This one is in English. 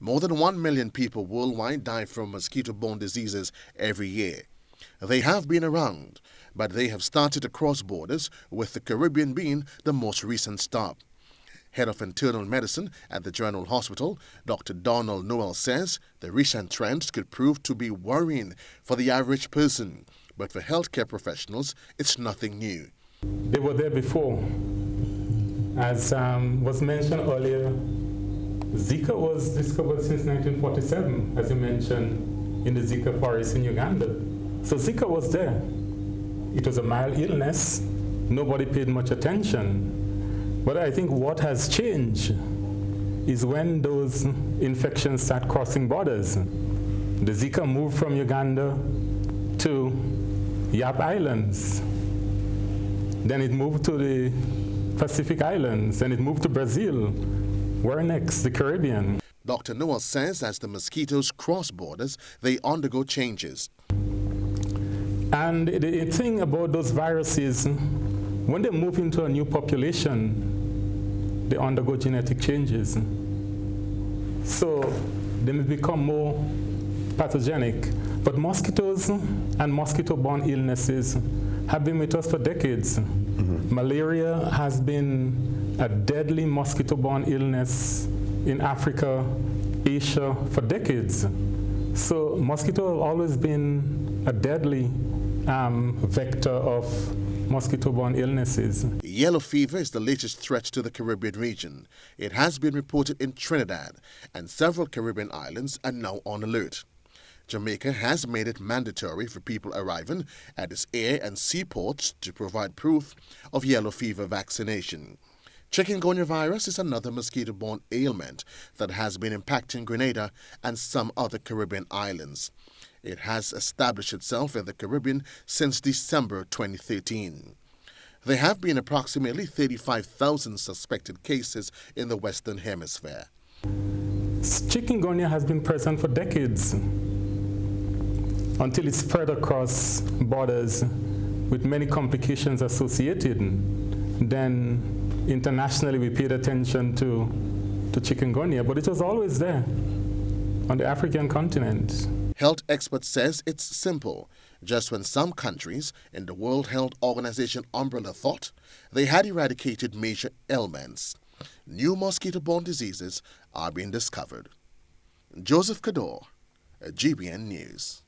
More than 1 million people worldwide die from mosquito-borne diseases every year. They have been around, but they have started to cross borders, with the Caribbean being the most recent stop. Head of Internal Medicine at the General Hospital, Dr. Dolland Noel, says the recent trends could prove to be worrying for the average person, but for healthcare professionals, it's nothing new. They were there before. As was mentioned earlier, Zika was discovered since 1947, as you mentioned, in the Zika forest in Uganda. So Zika was there. It was a mild illness. Nobody paid much attention. But I think what has changed is when those infections start crossing borders. The Zika moved from Uganda to Yap Islands. Then it moved to the Pacific Islands, and it moved to Brazil. Where next? The Caribbean. Dr. Noel says as the mosquitoes cross borders, they undergo changes. And the thing about those viruses, when they move into a new population, they undergo genetic changes. So they may become more pathogenic. But mosquitoes and mosquito-borne illnesses have been with us for decades. Malaria has been a deadly mosquito-borne illness in Africa, Asia for decades. So mosquito have always been a deadly vector of mosquito-borne illnesses. Yellow fever is the latest threat to the Caribbean region. It has been reported in Trinidad, and several Caribbean islands are now on alert. Jamaica has made it mandatory for people arriving at its air and seaports to provide proof of yellow fever vaccination. Chikungunya virus is another mosquito-borne ailment that has been impacting Grenada and some other Caribbean islands. It has established itself in the Caribbean since December 2013. There have been approximately 35,000 suspected cases in the Western Hemisphere. Chikungunya has been present for decades until it spread across borders with many complications associated. Then internationally we paid attention to chikungunya, but it was always there on the African continent. Health experts says it's simple. Just when some countries in the World Health Organization umbrella thought they had eradicated major ailments, new mosquito-borne diseases are being discovered. Joseph Kador, GBN News.